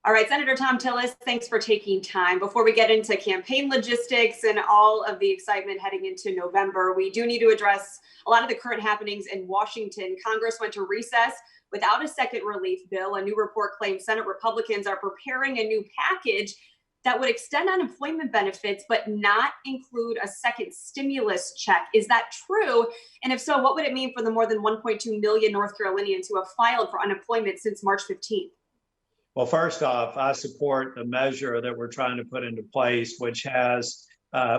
All right, Senator Thom Tillis, thanks for taking time. Before we get into campaign logistics and all of the excitement heading into November, we do need to address a lot of the current happenings in Washington. Congress went to recess without a second relief bill. A new report claims Senate Republicans are preparing a new package that would extend unemployment benefits, but not include a second stimulus check. Is that true? And if so, what would it mean for the more than 1.2 million North Carolinians who have filed for unemployment since March 15th? Well, first off, I support the measure that we're trying to put into place, which has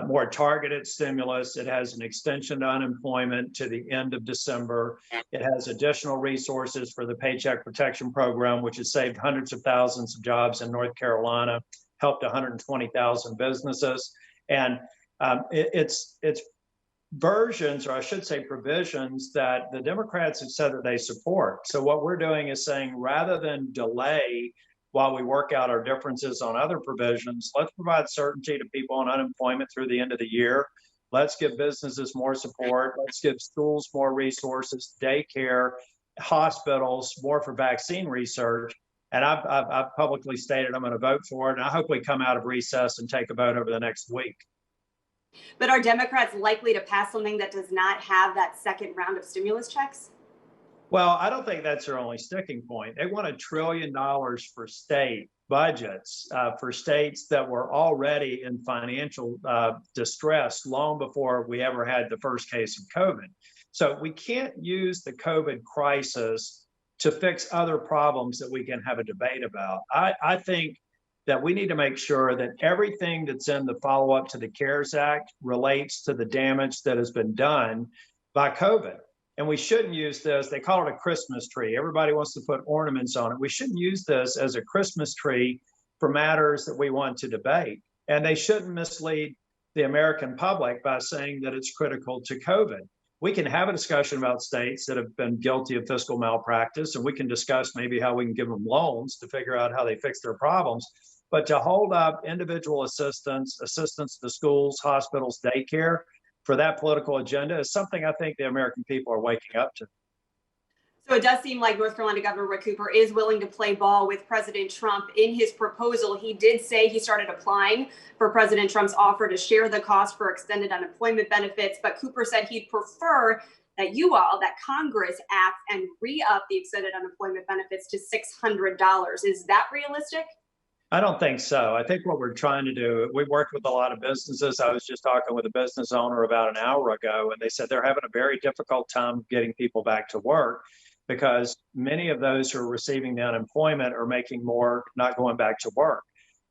more targeted stimulus. It has an extension to unemployment to the end of December. It has additional resources for the Paycheck Protection Program, which has saved hundreds of thousands of jobs in North Carolina, helped 120,000 businesses. And it's versions, or I should say provisions, that the Democrats have said that they support. So what we're doing is saying, rather than delay while we work out our differences on other provisions, let's provide certainty to people on unemployment through the end of the year. Let's give businesses more support. Let's give schools more resources, daycare, hospitals, more for vaccine research. And I've publicly stated I'm going to vote for it. And I hope we come out of recess and take a vote over the next week. But are Democrats likely to pass something that does not have that second round of stimulus checks? Well, I don't think that's their only sticking point. They want $1 trillion for state budgets, for states that were already in financial distress long before we ever had the first case of COVID. So we can't use the COVID crisis to fix other problems that we can have a debate about. I think that we need to make sure that everything that's in the follow-up to the CARES Act relates to the damage that has been done by COVID. And we shouldn't use this, they call it a Christmas tree. Everybody wants to put ornaments on it. We shouldn't use this as a Christmas tree for matters that we want to debate. And they shouldn't mislead the American public by saying that it's critical to COVID. We can have a discussion about states that have been guilty of fiscal malpractice, and we can discuss maybe how we can give them loans to figure out how they fix their problems. But to hold up individual assistance to schools, hospitals, daycare for that political agenda is something I think the American people are waking up to. So it does seem like North Carolina Governor Rick Cooper is willing to play ball with President Trump in his proposal. He did say he started applying for President Trump's offer to share the cost for extended unemployment benefits. But Cooper said he'd prefer that Congress act and re-up the extended unemployment benefits to $600. Is that realistic? I don't think so. I think what we're trying to do, we worked with a lot of businesses. I was just talking with a business owner about an hour ago, and they said they're having a very difficult time getting people back to work because many of those who are receiving the unemployment are making more, not going back to work.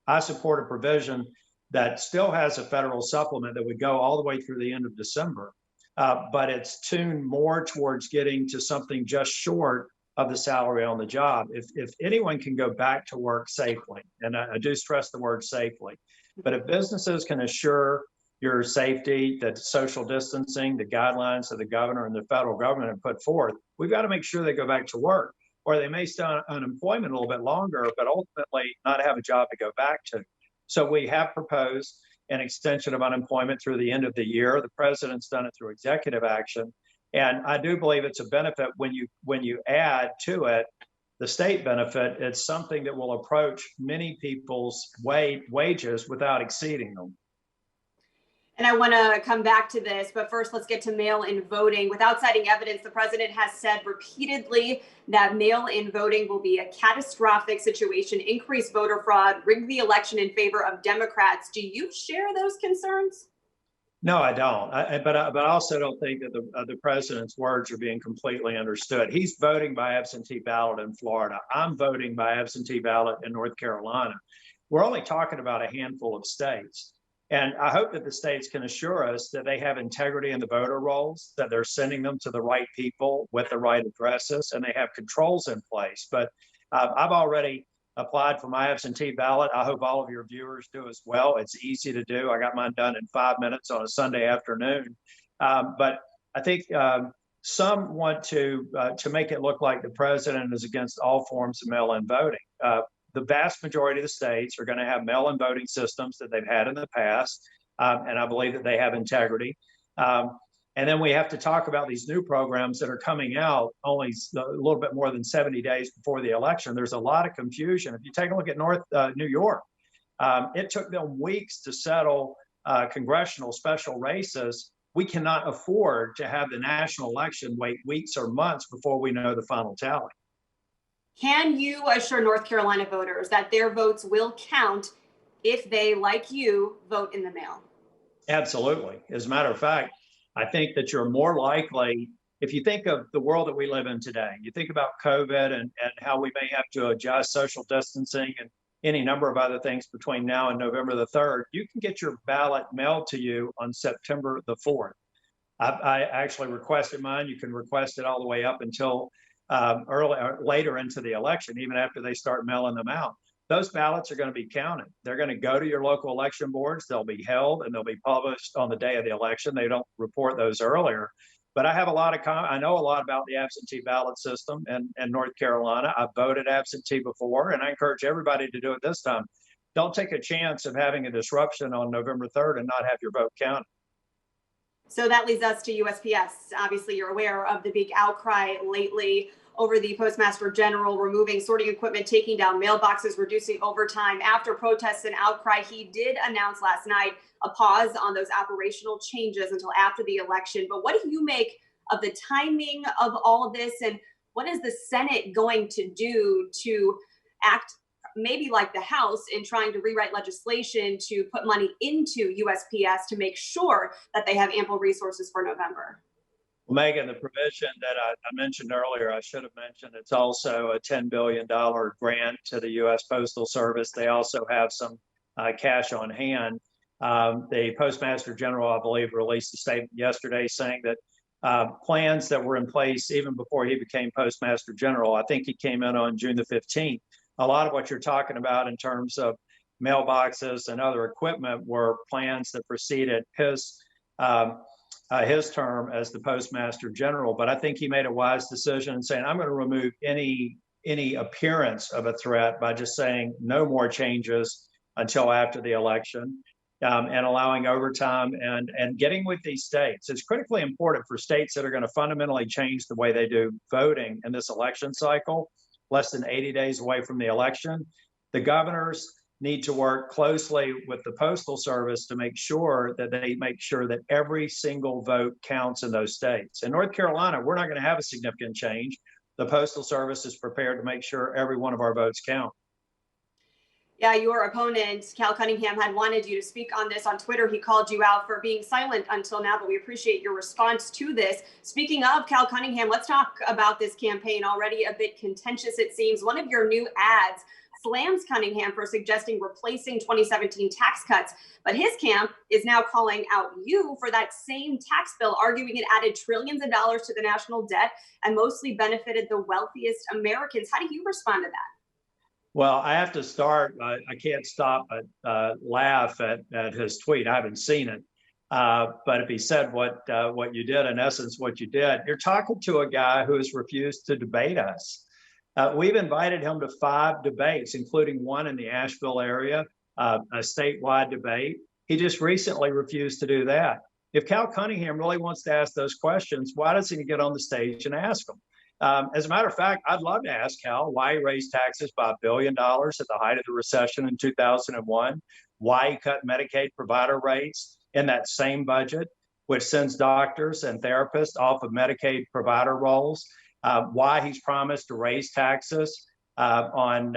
I support a provision that still has a federal supplement that would go all the way through the end of December, but it's tuned more towards getting to something just short of the salary on the job. If anyone can go back to work safely, and I do stress the word safely, but if businesses can assure your safety, that social distancing, the guidelines that the governor and the federal government have put forth, we've got to make sure they go back to work, or they may stay on unemployment a little bit longer, but ultimately not have a job to go back to. So we have proposed an extension of unemployment through the end of the year. The president's done it through executive action. And I do believe it's a benefit when you add to it the state benefit. It's something that will approach many people's wages without exceeding them. And I want to come back to this, but first let's get to mail-in voting. Without citing evidence, the president has said repeatedly that mail-in voting will be a catastrophic situation, increase voter fraud, rig the election in favor of Democrats. Do you share those concerns? No, I don't. But I also don't think that the president's words are being completely understood. He's voting by absentee ballot in Florida. I'm voting by absentee ballot in North Carolina. We're only talking about a handful of states. And I hope that the states can assure us that they have integrity in the voter rolls, that they're sending them to the right people with the right addresses, and they have controls in place. But I've already applied for my absentee ballot. I hope all of your viewers do as well. It's easy to do. I got mine done in 5 minutes on a Sunday afternoon. But I think some want to make it look like the president is against all forms of mail-in voting. The vast majority of the states are going to have mail-in voting systems that they've had in the past, and I believe that they have integrity. And then we have to talk about these new programs that are coming out only a little bit more than 70 days before the election. There's a lot of confusion. If you take a look at New York, it took them weeks to settle congressional special races. We cannot afford to have the national election wait weeks or months before we know the final tally. Can you assure North Carolina voters that their votes will count if they, like you, vote in the mail? Absolutely. As a matter of fact, I think that you're more likely, if you think of the world that we live in today, you think about COVID and how we may have to adjust social distancing and any number of other things between now and November the 3rd, you can get your ballot mailed to you on September the 4th. I actually requested mine. You can request it all the way up until later into the election, even after they start mailing them out. Those ballots are going to be counted. They're going to go to your local election boards. They'll be held and they'll be published on the day of the election. They don't report those earlier. But I have I know a lot about the absentee ballot system in North Carolina. I've voted absentee before, and I encourage everybody to do it this time. Don't take a chance of having a disruption on November 3rd and not have your vote counted. So that leads us to USPS. Obviously, you're aware of the big outcry lately over the Postmaster General removing sorting equipment, taking down mailboxes, reducing overtime. After protests and outcry, he did announce last night a pause on those operational changes until after the election. But what do you make of the timing of all of this? And what is the Senate going to do to act maybe like the House in trying to rewrite legislation to put money into USPS to make sure that they have ample resources for November? Well, Meghann, the provision that I mentioned earlier, I should have mentioned, it's also a $10 billion grant to the U.S. Postal Service. They also have some cash on hand. The Postmaster General, I believe, released a statement yesterday saying that plans that were in place even before he became Postmaster General, I think he came in on June the 15th. A lot of what you're talking about in terms of mailboxes and other equipment were plans that preceded his term as the Postmaster General. But I think he made a wise decision in saying, I'm going to remove any appearance of a threat by just saying no more changes until after the election, and allowing overtime and getting with these states. It's critically important for states that are going to fundamentally change the way they do voting in this election cycle, less than 80 days away from the election. The governors need to work closely with the Postal Service to make sure that every single vote counts in those states. In North Carolina, we're not going to have a significant change. The Postal Service is prepared to make sure every one of our votes count. Yeah, your opponent, Cal Cunningham, had wanted you to speak on this on Twitter. He called you out for being silent until now, but we appreciate your response to this. Speaking of Cal Cunningham, let's talk about this campaign. Already a bit contentious, it seems. One of your new ads slams Cunningham for suggesting replacing 2017 tax cuts, but his camp is now calling out you for that same tax bill, arguing it added trillions of dollars to the national debt and mostly benefited the wealthiest Americans. How do you respond to that? Well, I have to start. I can't stop but laugh at his tweet. I haven't seen it, but if he said what you did, in essence, what you did, you're talking to a guy who has refused to debate us. We've invited him to 5 debates, including one in the Asheville area, a statewide debate. He just recently refused to do that. If Cal Cunningham really wants to ask those questions, why doesn't he get on the stage and ask them? As a matter of fact, I'd love to ask Cal why he raised taxes by $1 billion at the height of the recession in 2001, why he cut Medicaid provider rates in that same budget, which sends doctors and therapists off of Medicaid provider rolls, why he's promised to raise taxes on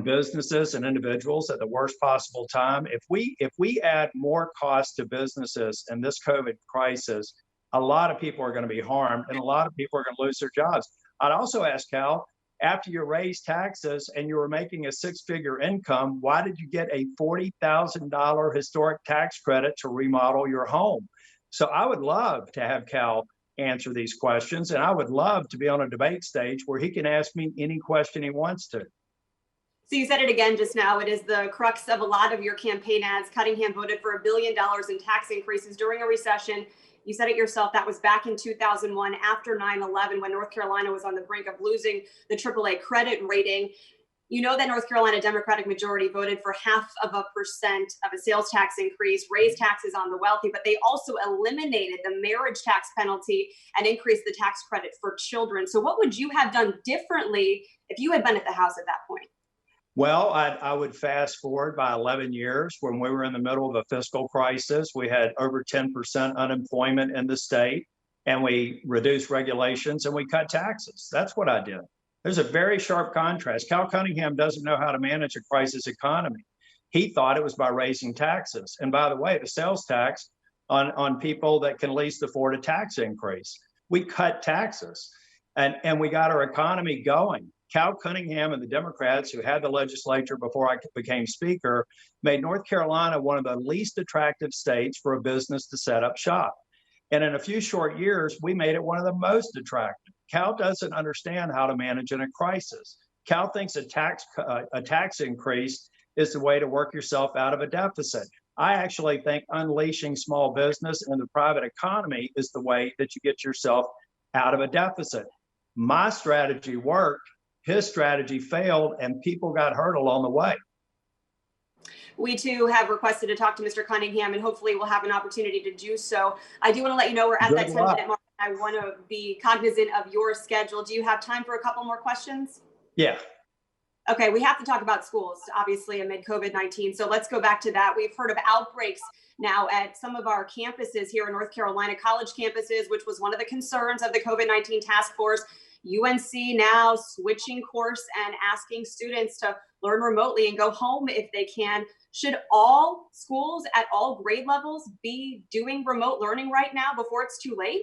businesses and individuals at the worst possible time. If we add more cost to businesses in this COVID crisis, a lot of people are going to be harmed and a lot of people are going to lose their jobs. I'd also ask Cal, after you raised taxes and you were making a 6-figure income, why did you get a $40,000 historic tax credit to remodel your home? So I would love to have Cal answer these questions, and I would love to be on a debate stage where he can ask me any question he wants to. So you said it again just now. It is the crux of a lot of your campaign ads. Cunningham voted for $1 billion in tax increases during a recession. You said it yourself, that was back in 2001 after 9/11 when North Carolina was on the brink of losing the AAA credit rating. You know that North Carolina Democratic majority voted for 0.5% of a sales tax increase, raised taxes on the wealthy, but they also eliminated the marriage tax penalty and increased the tax credit for children. So what would you have done differently if you had been at the House at that point? Well, I would fast forward by 11 years when we were in the middle of a fiscal crisis. We had over 10% unemployment in the state, and we reduced regulations and we cut taxes. That's what I did. There's a very sharp contrast. Cal Cunningham doesn't know how to manage a crisis economy. He thought it was by raising taxes. And by the way, the sales tax on people that can least afford a tax increase. We cut taxes and we got our economy going. Cal Cunningham and the Democrats, who had the legislature before I became speaker, made North Carolina one of the least attractive states for a business to set up shop. And in a few short years, we made it one of the most attractive. Cal doesn't understand how to manage in a crisis. Cal thinks a tax increase is the way to work yourself out of a deficit. I actually think unleashing small business and the private economy is the way that you get yourself out of a deficit. My strategy worked. His strategy failed, and people got hurt along the way. We too have requested to talk to Mr. Cunningham, and hopefully we'll have an opportunity to do so. I do want to let you know we're at that 10-minute mark. I want to be cognizant of your schedule. Do you have time for a couple more questions? Yeah. Okay, we have to talk about schools, obviously, amid COVID-19. So let's go back to that. We've heard of outbreaks now at some of our campuses here in North Carolina, college campuses, which was one of the concerns of the COVID-19 task force. UNC now switching course and asking students to learn remotely and go home if they can. Should all schools at all grade levels be doing remote learning right now before it's too late?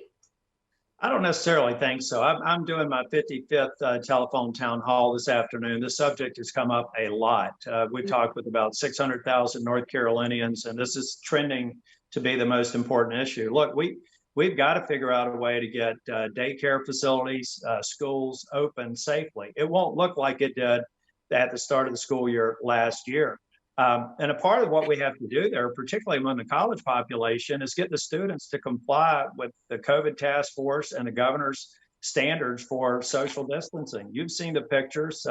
I don't necessarily think so. I'm doing my 55th telephone town hall this afternoon. This subject has come up a lot. We've talked with about 600,000 North Carolinians, and this is trending to be the most important issue. Look, we've got to figure out a way to get daycare facilities, schools open safely. It won't look like it did at the start of the school year last year. And a part of what we have to do there, particularly among the college population, is get the students to comply with the COVID task force and the governor's standards for social distancing. You've seen the pictures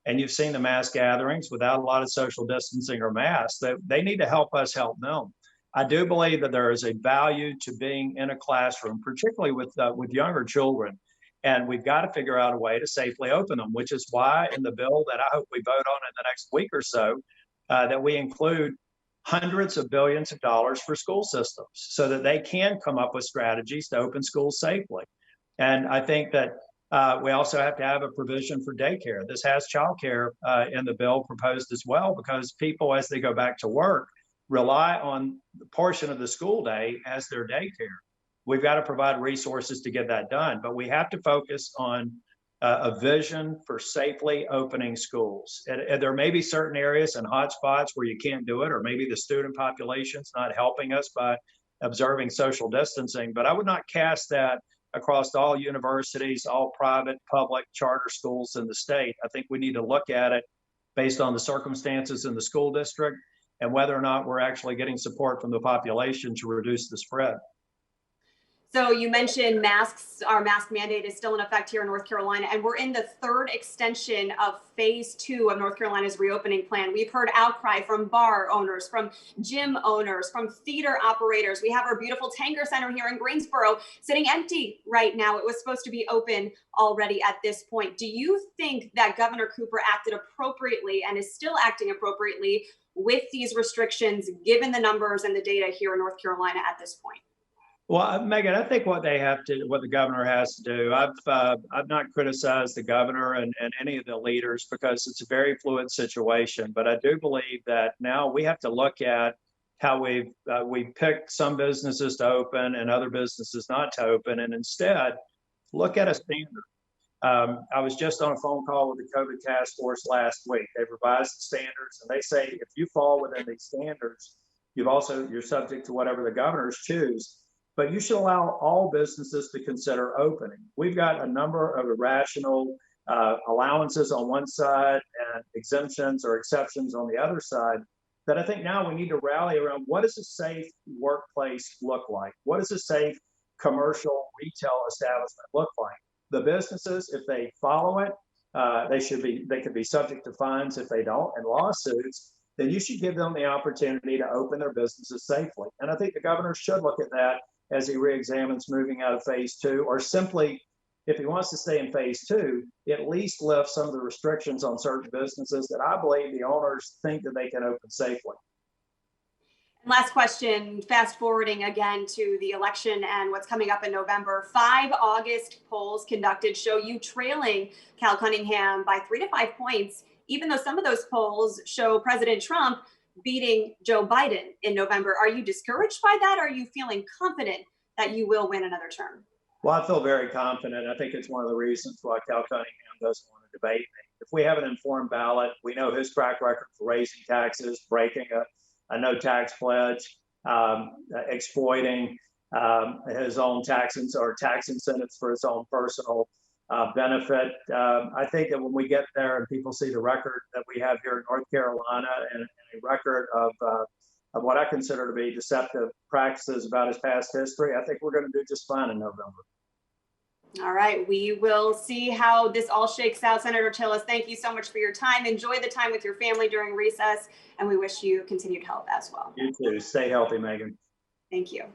and you've seen the mass gatherings without a lot of social distancing or masks. They need to help us help them. I do believe that there is a value to being in a classroom, particularly with younger children. And we've got to figure out a way to safely open them, which is why in the bill that I hope we vote on in the next week or so, that we include hundreds of billions of dollars for school systems so that they can come up with strategies to open schools safely. And I think that we also have to have a provision for daycare. This has childcare in the bill proposed as well, because people, as they go back to work, rely on the portion of the school day as their daycare. We've got to provide resources to get that done, but we have to focus on a vision for safely opening schools. And there may be certain areas and hotspots where you can't do it, or maybe the student population's not helping us by observing social distancing, but I would not cast that across all universities, all private, public, charter schools in the state. I think we need to look at it based on the circumstances in the school district and whether or not we're actually getting support from the population to reduce the spread. So you mentioned masks. Our mask mandate is still in effect here in North Carolina, and we're in the third extension of phase 2 of North Carolina's reopening plan. We've heard outcry from bar owners, from gym owners, from theater operators. We have our beautiful Tanger Center here in Greensboro sitting empty right now. It was supposed to be open already at this point. Do you think that Governor Cooper acted appropriately and is still acting appropriately with these restrictions, given the numbers and the data here in North Carolina at this point? Well, Meghann, I think what the governor has to do, I've not criticized the governor and any of the leaders because it's a very fluid situation, but I do believe that now we have to look at how we've picked some businesses to open and other businesses not to open, and instead look at a standard. I was just on a phone call with the COVID task force last week. They've revised the standards, and they say if you fall within these standards, you're subject to whatever the governors choose. But you should allow all businesses to consider opening. We've got a number of irrational allowances on one side and exemptions or exceptions on the other side that I think now we need to rally around. What does a safe workplace look like? What does a safe commercial retail establishment look like? The businesses, if they follow it, they could be subject to fines if they don't and lawsuits, then you should give them the opportunity to open their businesses safely. And I think the governor should look at that as he reexamines moving out of phase 2, or simply, if he wants to stay in phase 2, at least lift some of the restrictions on certain businesses that I believe the owners think that they can open safely. Last question, fast forwarding again to the election and what's coming up in November. 5 August polls conducted show you trailing Cal Cunningham by 3 to 5 points, even though some of those polls show President Trump beating Joe Biden in November. Are you discouraged by that? Or are you feeling confident that you will win another term? Well, I feel very confident. I think it's one of the reasons why Cal Cunningham doesn't want to debate me. If we have an informed ballot, we know his track record for raising taxes, breaking a no tax pledge, exploiting his own tax incentives for his own personal benefit. I think that when we get there and people see the record that we have here in North Carolina and a record of what I consider to be deceptive practices about his past history, I think we're going to do just fine in November. All right, we will see how this all shakes out. Senator Tillis, thank you so much for your time. Enjoy the time with your family during recess, and we wish you continued health as well. You too. Stay healthy, Meghann. Thank you.